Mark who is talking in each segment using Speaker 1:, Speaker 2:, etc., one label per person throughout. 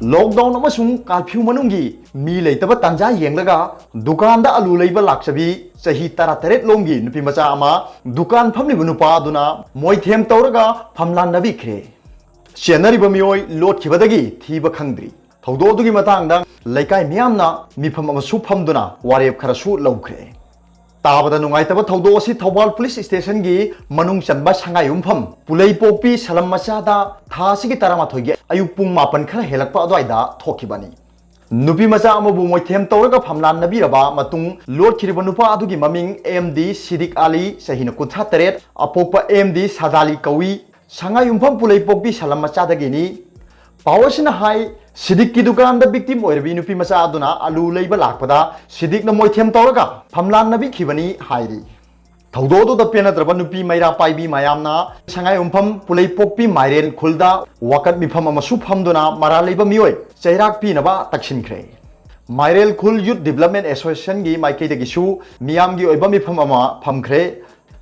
Speaker 1: Lockdown curfew मनुंगी मी लेतब तंजा येंगलगा दुकान दा आलू लेबा लाक्सबी चही तरा तरेत लोंगी नुपी मचा अमा दुकान फमलिब नुपा दुना मोइथेम तौरगा फमलान नबिख्रे सेनरिब मियोय लोटखिबदगी थीब खंद्री थौदोदुगी मतंगदा लेकाय मियामना मिफम अमसु फमदुना वारेब खरसु लौख्रे ताबदा नुंगाइतब थौदोसी थौबाल पुलिस स्टेशन की मनुंग चंबा संगाई उमफम पुलई पोपी सलम मचादा थासिगी तरामाथोगी अयुक पुंग मापन खर हेलकपा अदवाइदा थोखिबनी नुपी मचा अमबु मोइथेम तौरगा फमलान नबीरबा मतुंग लोटखिरिब नुपा अदुगी ममिंग एमडी सिदिक आली सहीन कुंथा तरेत अपोपा एमडी सादाली कवी संगाई उमफम पुलई पोपी सलम मचादगिनी पावसिन हाई सिदिक की दुकान द विक्टिम ओइरबी नुपी मचा अदुना आलू लेबा लाकपदा सिदिक न मोइथेम तौरगा फमलान नबी खिबनी हाइरी थौदोदो द पेनद्रबा नुपी मैरा पाइबी मायामना संगाई उमफम पुलई पोपी माइरेन खुलदा वाकत मिफम अमसु फमदुना मरा लेबा मियोय चैराक पीनबा तक्सिनख्रे माइरेल खुल यूथ डेवलपमेंट एसोसिएशन की माइकेदगिसु मियाम की ओइबा मिफम अमा फमख्रे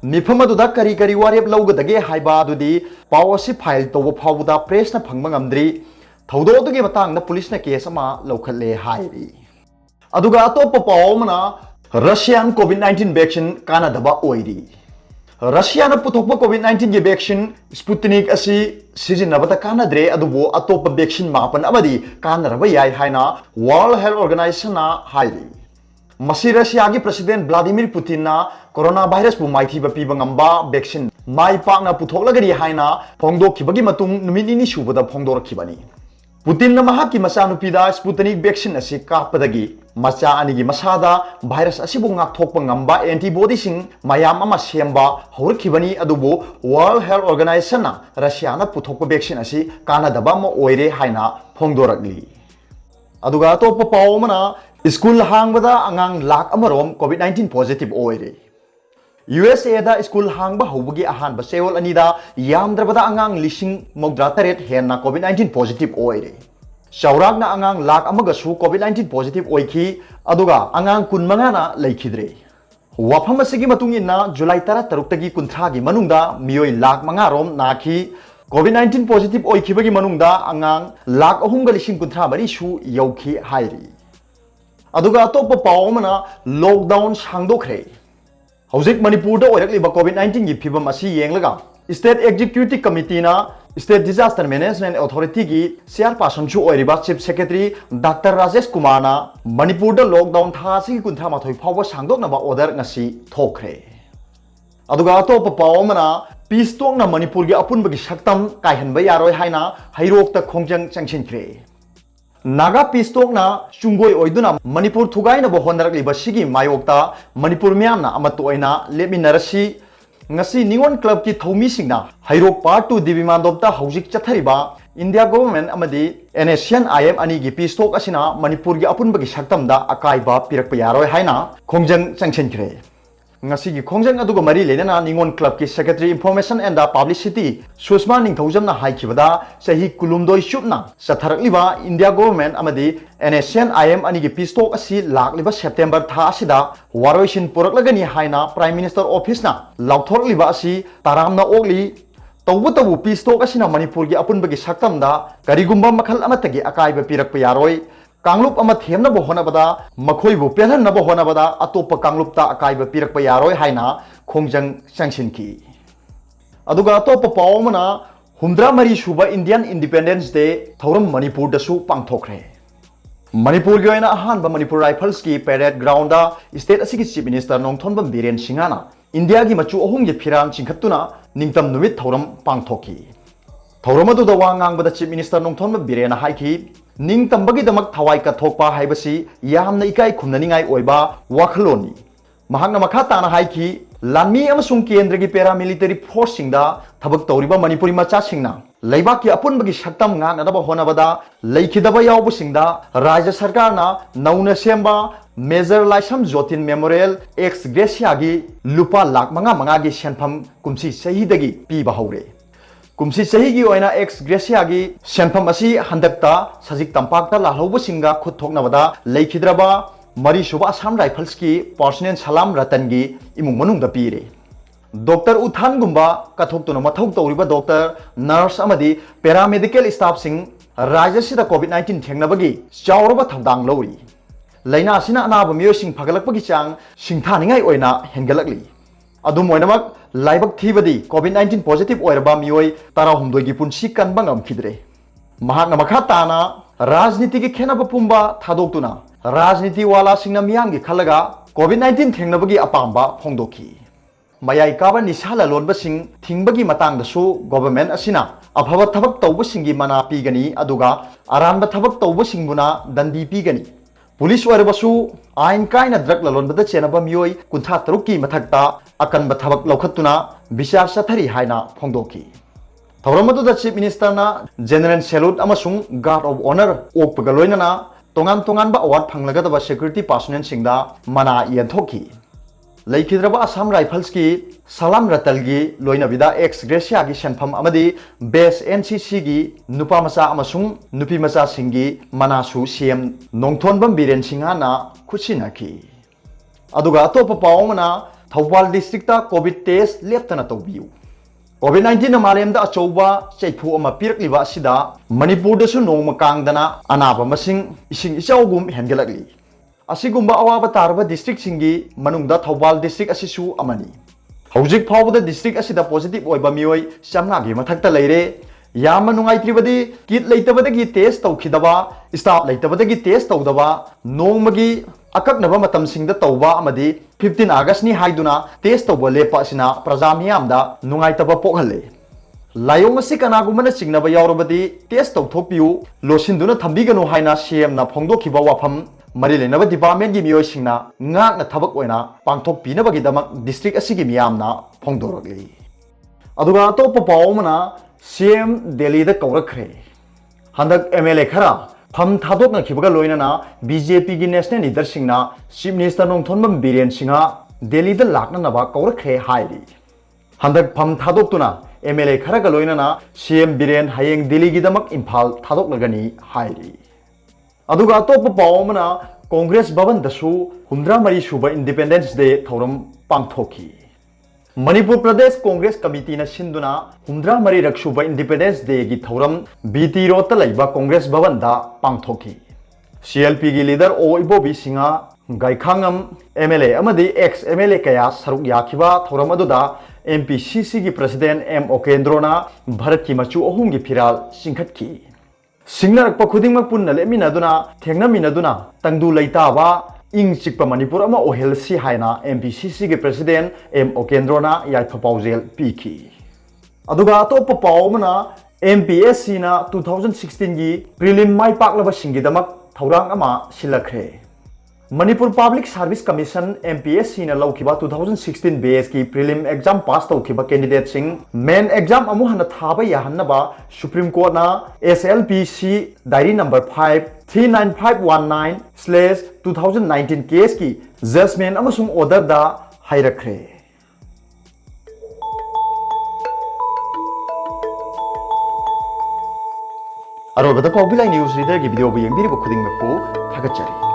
Speaker 1: मिफम अदुदा करी करी वारेब लौगदगे हाइबा अदुदी पाव असि फाइल तौबा फावदा प्रेस न फंगबा ngamdri थौदोदुगी मतंग पुलिस ने केस अमा लौखले हाइरी अदुगा अतोप पावमना रशियन कोविड-19 वैक्सीन कानादबा ओइरी रशिया न पुथोप कोविड-19 की वैक्सीन स्पुतनिक असि सिजिनबता कानाद्रे अदुबो अतोप वैक्सीन मापन अबदी कानरबा याय हाइना वर्ल्ड हेल्थ ऑर्गेनाइजेशन ना हाइरी मसी रशिया की प्रेसिडेंट व्लादिमीर पुतिन ना कोरोना वायरस बु माइथीबा पीबा ngamba वैक्सीन माइ पाकना पुथोकलगरी हाइना फोंदोखिबगी मतुंग नुमिनिनी सुबदा फोंदोरखिबनी पुतिन की मचानुपीदा स्पुतनिक वैक्सीन असी कापदगी मचा अनिगी मसादा वायरस असिबु ngakthokpa ngamba एंटीबॉडी सिंग मयाम अमा सेमबा हौरखिबनी अदुबो वर्ल्ड हेल्थ ऑर्गेनाइजेशन ना रशिया ना पुथोकpa वैक्सीन असी कानादबा म ओइरे हाइना फोंदोरगली अदुगा अतोप पावमना स्कूल हांगबदा अंगांग लाख अमरोम कोविड-19 पॉजिटिव ओइरे USA दा स्कूल हांगबा हौबगी अहान बसेवल अनिदा यामद्रबदा अंगांग लिसिंग मौद्रा तरेत हेना कोविड-19 पॉजिटिव ओइरे चौरागना अंगांग लाख अमगसु कोविड-19 पॉजिटिव ओइखी अदुगा अंगांग कुनमंगाना लैखिद्रे वाफम असिगी मतुंगिना जुलाई 13 तगी कुंथ्रागी मनुंगदा मियोय लाख मंगा रोम नाखी कोविड-19 पॉजिटिव ओइखिबगी मनुंगदा अंगांग लाख अहुंगा लिसिंग कुंथ्रा मरी सु यौखी हाइरी अदुगा अतोप पावमना लॉकडाउन सांगदोखरे हौजिक मणिपुर ओइरक्लिबा कोविड-19 की फिबम असी येंगलगा स्टेट एग्जीक्यूटिव कमिटी ना स्टेट डिजास्टर मैनेजमेंट अथॉरिटी की चेयरपर्सन सु ओइरिबा chief secretary doctor Rajesh Kumar ना मणिपुर लॉकडाउन था सी कुंथा माथोय फाव सांगदोकनबा ऑर्डर ngasi थोखरे अदुगा अतोप पावमना पीस तोंगना मणिपुर की अपुनबगी सक्तम कायहनबा यारोय हाइना हैरोकता खोंजंग चंगसिनख्रे नागा पीसटोकना चुंगोय ओइदुना मणिपुर थुगाइनबो होनरक्लिबा सिगी मायोक्ता मणिपुर म्यामना अमतोइना लेमिनरसी ngasi निंगोन क्लब की थौमीसिंगना हैरोक पार्ट 2 दिबिमानदोपता हौजिक चथरिबा इंडिया गवर्नमेंट अमदी एनएशियन आईएम अनि की पीसटोक असिना मणिपुर की अपुनबगी सक्तमदा अकाइबा पिरकप यारोय हाइना खोंजंग चंगसिनख्रे ngasi की खोंजंग अदुगा मरी लेना निंगोन क्लब की secretary information and publicity Sushma निंगथौजमना हाइखिबदा सही कुलुमदोय सुपना सथरकलिबा इंडिया गवर्नमेंट अमदी एनएशियन आईएम अनि की पीसटोक असि लाखलिबा सेप्टेम्बर था असिदा वारोइसिन पुरकलगनी हाइना प्राइम मिनिस्टर ऑफिस ना लाउथोरलिबा असि तारामना ओगली तौबतबु पीसटोक असिना मणिपुर की अपुनबगी सक्तमदा करिगुंबा मखल अमतगी अकाइबा पिरकप यारोय कांगलुप अमा थेमनबो होनबदा मखोइबु पेलहनबो होनबदा अतोप कांगलुपता अकाइबा पिरकप यारोय हाइना खोंजंग चंगसिनकी अदुगा अतोप पावमना हुमद्रा मरी सुबा इंडियन इंडिपेंडेंस डे थौरम मणिपुर दसु पांगथोखरे मणिपुर की ओइना अहानबा मणिपुर राइफल्स की परेड ग्राउंड स्टेट असिगी चीफ मिनिस्टर नोंथोनबम बीरेन सिंगाना इंडिया की मचु अहुम की फिराम चिंखतुना निंगतम नुमित थौरम पांगथोखी थौरम अदुदा वा ngangbada chief minister Nongthombam Biren हाइखी निंग तंबगीदमक थवाई कथोकपा हाइबसी यामना इकाई खुमननिंगाई ओइबा वाखलोनी महाकना मखा ताना हाइखी लानमी अमसुंग केंद्र की पैरामिलिटरी फोर्स सिंगदा थबक तौरिबा मणिपुरी मचा सिंगना लेबा की अपुनबगी सक्तम nganadaba honabada लेखिदबा यावबु सिंगदा राज्य सरकार ना नौना सेंबा major Laishram Jotin memorial ex gratia की लुपा लाख मंगा मंगा की सेनफम कुमसी सहीदगी पीबा हौरे कुमसी सही की ओइना एक्स ग्रेसिया की सेनफम असी हंदकता सजिक तंपाकता लाहौबसिंगा खुथोकनबदा लेखिद्रबा मरी सुबा असम राइफल्स की पर्सनल सलाम रतन की इमुंग मनुंगदा पीरे डॉक्टर उथान गुंबा कथोक्तुना मथौ तौरिबा डॉक्टर नर्स अमदी पैरामेडिकल स्टाफ सिंग राज्य सिदा कोविड-19 थेंगनबगी चावरबा थौदांग लौरी लैना सिना अनाब मियोसिंग फगलकपगी चांग सिंथानिंगाई ओइना हेंगलकली अदुम ओइनमक लाइबक थीबदी कोविड-19 पॉजिटिव ओइरबा मियोय 16 गी पुंसी कनबा ngamkhidre महाकना मखा ताना राजनीति की खेनब पुंबा थादोक्तुना राजनीति वाला सिंगना मियांगी खलगा कोविड-19 थेंगनबगी अपांबा फोंदोखी मयाई काबा निसा ललोनबसिंग थिंगबगी मतांगदसु गवर्नमेंट असिना अफब थबक तौबसिंगी मना पीगनी अदुगा अरानब थबक तौबसिंगबुना दंडी पीगनी पुलिस ओइरबसु आइन कायना ड्रग ललोनबदा चेनबा मियोय कुंथा तरुकी मथक्ता अकनब थबक लौखत्तुना विचार सथरी हाइना फोंदोखी थौरमदुदा चीफ मिनिस्टरना जनरल सैल्यूट अमसुंग गार्ड ऑफ ऑनर ओकपगा लोइनना तोंगान तोंगानबा अवार्ड फंगलगदबा सिक्योरिटी पर्सनल सिंगदा मना यंथोखी लैखिद्रबा असम राइफल्स की सलाम रतलगी लोइनबिदा एक्स ग्रेसिया की सेंफम अमदी बेस एनसीसी की नुपा मचा अमसुंग नुपी मचा सिंगी मनासु सीएम नोंथोनबम बीरेन सिंहाना खुसिनाखी अदुगा अतोप पावमना थौबाल डिस्ट्रिक्ट कोविड टेस्ट लेप्तना तौबियु कोविड-19 मालेमदा अचौबा चैफु अमा पिरकलिबा असिदा मणिपुरदसु नोंग कांगदना अनाबा मसिंग इसिंग इचाउगुम हेंगलकली असिगुम्बा अवाबा तारबा डिस्ट्रिक्ट सिंगी मनुंगदा थौबाल डिस्ट्रिक्ट असिसु अमनी हौजिक फावबदा डिस्ट्रिक्ट असिदा पॉजिटिव ओइबा मियोय चामनागी मथक्ता लैरे याम नुंगाइत्रिबदी किट लैतबदगी टेस्ट तौखिदबा स्टाफ लैतबदगी टेस्ट तौदबा नोंगमगी अकक्नबा मतमसिंगदा तौबा अमदी 15 अगस्त नि हाइदुना टेस्ट तौबा लेपा असिना प्रजा मियामदा नुंगाइतबा पोखले लायोंग असि कनागुमना चिंगनबा यावरबदी टेस्ट तौथोपियु लोसिंदुना थंबिगनु हाइना सीएम ना फोंदोखिबा वाफम मरी लेनबा डिपार्टमेंट की मियोसिंगना ngaakna thabak oina pangthok pinabagi damak district asigi miyamna phongdoragli aduga to papawmana CM Delhi da kawrakhre handak MLA khara pham thadokna khibaga loinana BJP gi national leader singna chief minister nongthonbam Biren Singha Delhi da lakna naba kawrakhre hairi handak pham thadoktuna MLA khara ga loinana CM Biren hayeng Delhi gi damak Imphal thadoklagani hairi अदुगा अतोप पावमना कांग्रेस भवन दसु 103 सुबा independence day थौरम पांगथोखी Manipur Pradesh Congress committee न सिंधुना 103 रक्षुबा independence day की थौरम बीटी रोड लैबा कांग्रेस भवन दा पांगथोखी CLP की लीडर ओ इबोबी सिंहा गायखांगम MLA अमदी एक्स MLA कया सरुक याखिबा थौरम अदुदा MPCC की प्रेसिडेंट M ओकेंद्रोना भारत की मचु अहुम की फिराल सिंखतकी सिंगनरक खुदिंग पुनना लेमिनदुना थेंगनमिनदुना तंगदु लैताबा इंग चिकपा मणिपुर अमा ओहेलसी हाइना MPCC के प्रेसिडेंट M ओकेंद्रोना याइफा पाउजेल पीखी अदुगा अतोप पावमना MPSC ना 2016 की प्रीलिम माइ पाकलबा सिंगिदमक थौरांग अमा सिलखरे Manipur public service commission MPSC ना लौखिबा 2016 बेस की प्रीलिम एग्जाम पास तौखिबा कैंडिडेट सिंग मेन एग्जाम अमु हन थाबा याहन्नबा सुप्रीम कोर्ट ना SLPC डायरी नंबर 5 39519/2019 केस की जजमेंट अमसुंग ऑर्डर दा हाइरखरे अरोबदा पॉपुलर न्यूज रीडर की वीडियो बु यंगबिरिबो खुदिंगमकु थागतचरी।